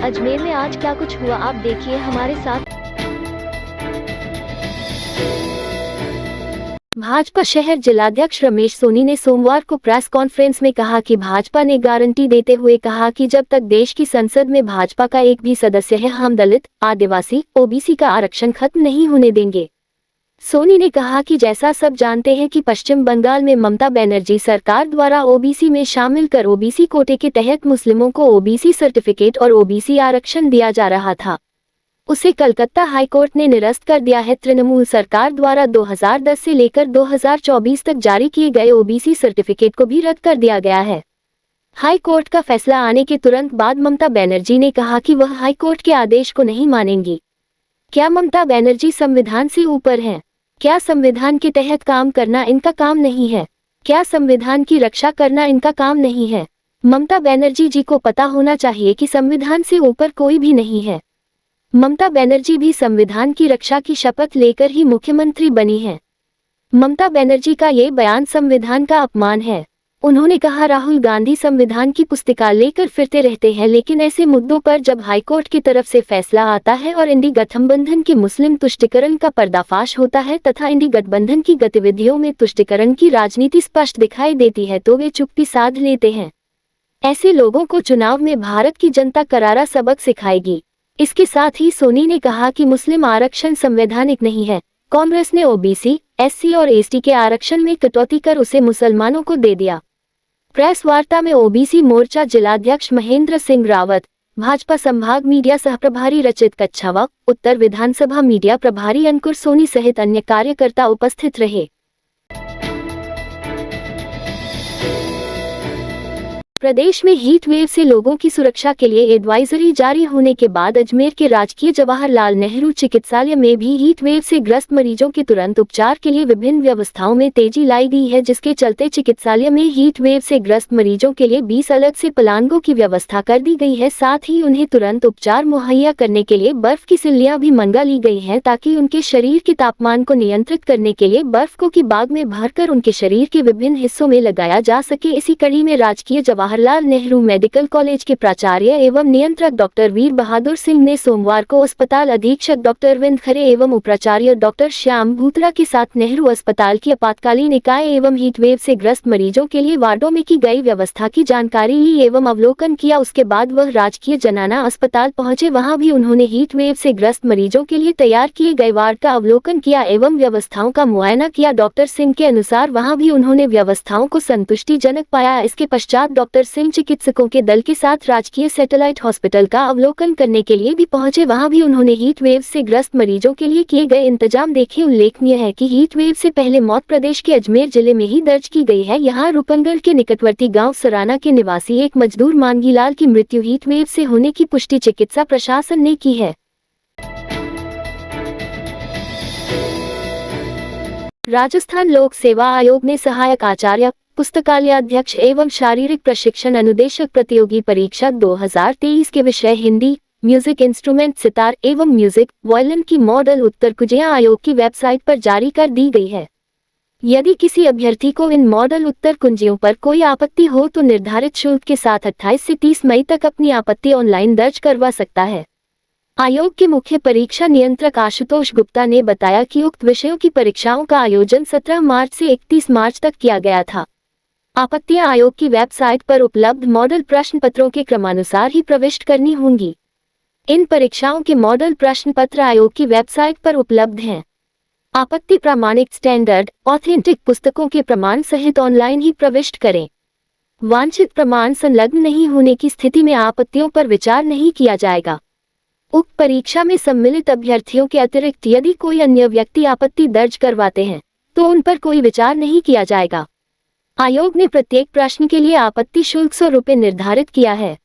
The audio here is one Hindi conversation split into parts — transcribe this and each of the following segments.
अजमेर में आज क्या कुछ हुआ आप देखिए हमारे साथ। भाजपा शहर जिलाध्यक्ष रमेश सोनी ने सोमवार को प्रेस कॉन्फ्रेंस में कहा कि भाजपा ने गारंटी देते हुए कहा कि जब तक देश की संसद में भाजपा का एक भी सदस्य है हम दलित, आदिवासी, ओबीसी का आरक्षण खत्म नहीं होने देंगे। सोनी ने कहा कि जैसा सब जानते हैं कि पश्चिम बंगाल में ममता बनर्जी सरकार द्वारा ओबीसी में शामिल कर ओबीसी कोटे के तहत मुस्लिमों को ओबीसी सर्टिफिकेट और ओबीसी आरक्षण दिया जा रहा था। उसे कलकत्ता हाईकोर्ट ने निरस्त कर दिया है। तृणमूल सरकार द्वारा 2010 से लेकर 2024 तक जारी किए गए ओबीसी सर्टिफिकेट को भी रद्द कर दिया गया है। हाईकोर्ट का फैसला आने के तुरंत बाद ममता बनर्जी ने कहा कि वह हाईकोर्ट के आदेश को नहीं मानेंगी। क्या ममता बनर्जी संविधान से ऊपर हैं? क्या संविधान के तहत काम करना इनका काम नहीं है? क्या संविधान की रक्षा करना इनका काम नहीं है? ममता बनर्जी जी को पता होना चाहिए कि संविधान से ऊपर कोई भी नहीं है। ममता बनर्जी भी संविधान की रक्षा की शपथ लेकर ही मुख्यमंत्री बनी है। ममता बनर्जी का ये बयान संविधान का अपमान है। उन्होंने कहा राहुल गांधी संविधान की पुस्तिका लेकर फिरते रहते हैं, लेकिन ऐसे मुद्दों पर जब हाईकोर्ट की तरफ से फैसला आता है और इंडी गठबंधन के मुस्लिम तुष्टीकरण का पर्दाफाश होता है तथा इंडी गठबंधन की गतिविधियों में तुष्टीकरण की राजनीति स्पष्ट दिखाई देती है तो वे चुप्पी साध लेते हैं। ऐसे लोगों को चुनाव में भारत की जनता करारा सबक सिखाएगी। इसके साथ ही सोनी ने कहा कि मुस्लिम आरक्षण संवैधानिक नहीं है। कांग्रेस ने ओबीसी, एससी और एसटी के आरक्षण में कटौती कर उसे मुसलमानों को दे दिया। प्रेस वार्ता में ओबीसी मोर्चा जिलाध्यक्ष महेंद्र सिंह रावत, भाजपा संभाग मीडिया सहप्रभारी रचित कच्छावा, उत्तर विधानसभा मीडिया प्रभारी अंकुर सोनी सहित अन्य कार्यकर्ता उपस्थित रहे। प्रदेश में हीट वेव से लोगों की सुरक्षा के लिए एडवाइजरी जारी होने के बाद अजमेर के राजकीय जवाहरलाल नेहरू चिकित्सालय में भी हीट वेव से ग्रस्त मरीजों के तुरंत उपचार के लिए विभिन्न व्यवस्थाओं में तेजी लाई गई है, जिसके चलते चिकित्सालय में हीट वेव से ग्रस्त मरीजों के लिए 20 अलग से पलांगों की व्यवस्था कर दी गई है। साथ ही उन्हें तुरंत उपचार मुहैया करने के लिए बर्फ की सिल्लियां भी मंगा ली गई है ताकि उनके शरीर के तापमान को नियंत्रित करने के लिए बर्फ को की बाग में भरकर उनके शरीर के विभिन्न हिस्सों में लगाया जा सके। इसी कड़ी में राजकीय जवाहरलाल नेहरू मेडिकल कॉलेज के प्राचार्य एवं नियंत्रक डॉक्टर वीर बहादुर सिंह ने सोमवार को अस्पताल अधीक्षक डॉक्टर विंद खरे एवं उपाचार्य डॉक्टर श्याम भूतरा के साथ नेहरू अस्पताल की आपातकालीन इकाई एवं हीट वेव से ग्रस्त मरीजों के लिए वार्डों में की गई व्यवस्था की जानकारी ली एवं अवलोकन किया। उसके बाद वह राजकीय जनाना अस्पताल पहुंचे। वहां भी उन्होंने हीट वेव से ग्रस्त मरीजों के लिए तैयार किए गए वार्ड का अवलोकन किया एवं व्यवस्थाओं का मुआयना किया। डॉक्टर सिंह के अनुसार वहां भी उन्होंने व्यवस्थाओं को संतुष्टिजनक पाया। इसके पश्चात डॉक्टर सिंह चिकित्सकों के दल के साथ राजकीय सैटेलाइट हॉस्पिटल का अवलोकन करने के लिए भी पहुंचे। वहां भी उन्होंने हीट वेव से ग्रस्त मरीजों के लिए किए गए इंतजाम देखे। उल्लेखनीय है कि हीट वेव से पहले मौत प्रदेश के अजमेर जिले में ही दर्ज की गई है। यहां रूपनगढ़ के निकटवर्ती गांव सराना के निवासी एक मजदूर मांगीलाल की मृत्यु हीट वेव से होने की पुष्टि चिकित्सा प्रशासन ने की है। राजस्थान लोक सेवा आयोग ने सहायक आचार्य, पुस्तकालयाध्यक्ष एवं शारीरिक प्रशिक्षण अनुदेशक प्रतियोगी परीक्षा 2023 के विषय हिंदी, म्यूजिक इंस्ट्रूमेंट सितार एवं म्यूजिक वायलिन की मॉडल उत्तर कुजिया आयोग की वेबसाइट पर जारी कर दी गई है। यदि किसी अभ्यर्थी को इन मॉडल उत्तर कुंजियों पर कोई आपत्ति हो तो निर्धारित शुल्क के साथ 28 से 30 मई तक अपनी आपत्ति ऑनलाइन दर्ज करवा सकता है। आयोग के मुख्य परीक्षा नियंत्रक आशुतोष गुप्ता ने बताया कि उक्त विषयों की परीक्षाओं का आयोजन 17 मार्च से 31 मार्च तक किया गया था। आपत्तियां आयोग की वेबसाइट पर उपलब्ध मॉडल प्रश्न पत्रों के क्रमानुसार ही प्रविष्ट करनी होंगी। इन परीक्षाओं के मॉडल प्रश्न पत्र आयोग की वेबसाइट पर उपलब्ध हैं। आपत्ति प्रामाणिक स्टैंडर्ड ऑथेंटिक पुस्तकों के प्रमाण सहित ऑनलाइन ही प्रविष्ट करें। वांछित प्रमाण संलग्न नहीं होने की स्थिति में आपत्तियों पर विचार नहीं किया जाएगा। उक्त परीक्षा में सम्मिलित अभ्यर्थियों के अतिरिक्त यदि कोई अन्य व्यक्ति आपत्ति दर्ज करवाते हैं तो उन पर कोई विचार नहीं किया जाएगा। आयोग ने प्रत्येक प्रश्न के लिए आपत्ति शुल्क 100 रुपये निर्धारित किया है।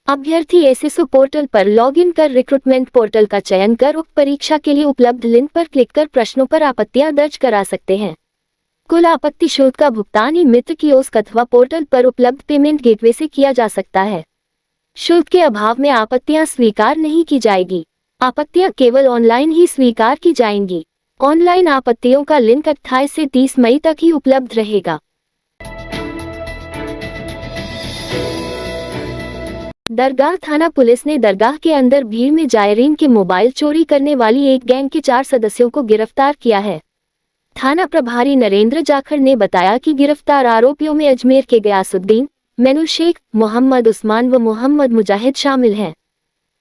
अभ्यर्थी एसएसओ पोर्टल पर लॉगिन कर रिक्रूटमेंट पोर्टल का चयन कर उक्त परीक्षा के लिए उपलब्ध लिंक पर क्लिक कर प्रश्नों पर आपत्तियां दर्ज करा सकते हैं। कुल आपत्ति शुल्क का भुगतान ही मित्र कियोस्क अथवा पोर्टल पर उपलब्ध पेमेंट गेटवे से किया जा सकता है। शुल्क के अभाव में आपत्तियां स्वीकार नहीं की जाएगी। आपत्तियां केवल ऑनलाइन ही स्वीकार की जाएंगी। ऑनलाइन आपत्तियों का लिंक 28 से 30 मई तक ही उपलब्ध रहेगा। दरगाह थाना पुलिस ने दरगाह के अंदर भीड़ में जायरीन के मोबाइल चोरी करने वाली एक गैंग के 4 सदस्यों को गिरफ्तार किया है। थाना प्रभारी नरेंद्र जाखड़ ने बताया कि गिरफ्तार आरोपियों में अजमेर के गयासुद्दीन, मेनू शेख, मोहम्मद उस्मान व मोहम्मद मुजाहिद शामिल हैं,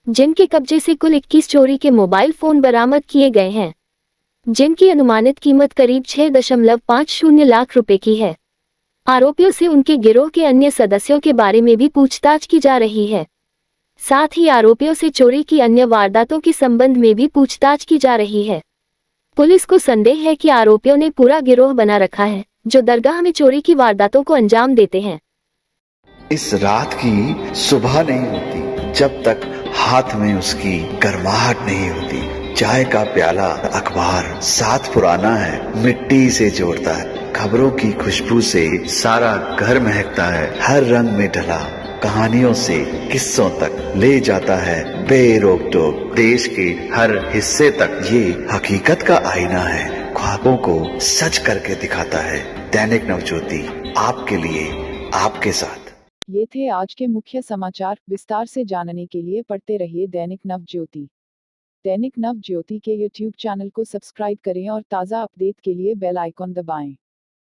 जिनके कब्जे से कुल 21 चोरी के मोबाइल फोन बरामद किए गए हैं, जिनकी अनुमानित कीमत करीब 6.50 लाख रुपए की है। आरोपियों से उनके गिरोह के अन्य सदस्यों के बारे में भी पूछताछ की जा रही है। साथ ही आरोपियों से चोरी की अन्य वारदातों के संबंध में भी पूछताछ की जा रही है। पुलिस को संदेह है कि आरोपियों ने पूरा गिरोह बना रखा है, जो दरगाह में चोरी की वारदातों को अंजाम देते हैं। इस रात की सुबह नहीं होती जब तक हाथ में उसकी गर्माहट नहीं होती। चाय का प्याला, अखबार साथ पुराना है, मिट्टी से जोड़ता है। खबरों की खुशबू से सारा घर महकता है। हर रंग में ढला कहानियों से किस्सों तक ले जाता है बेरोक टोक। देश के हर हिस्से तक ये हकीकत का आईना है। ख्वाबों को सच करके दिखाता है। दैनिक नवज्योति, आपके लिए, आपके साथ। ये थे आज के मुख्य समाचार। विस्तार से जानने के लिए पढ़ते रहिए दैनिक नवज्योति। दैनिक नवज्योति के YouTube चैनल को सब्सक्राइब करें और ताज़ा अपडेट के लिए बेल आइकॉन दबाएं।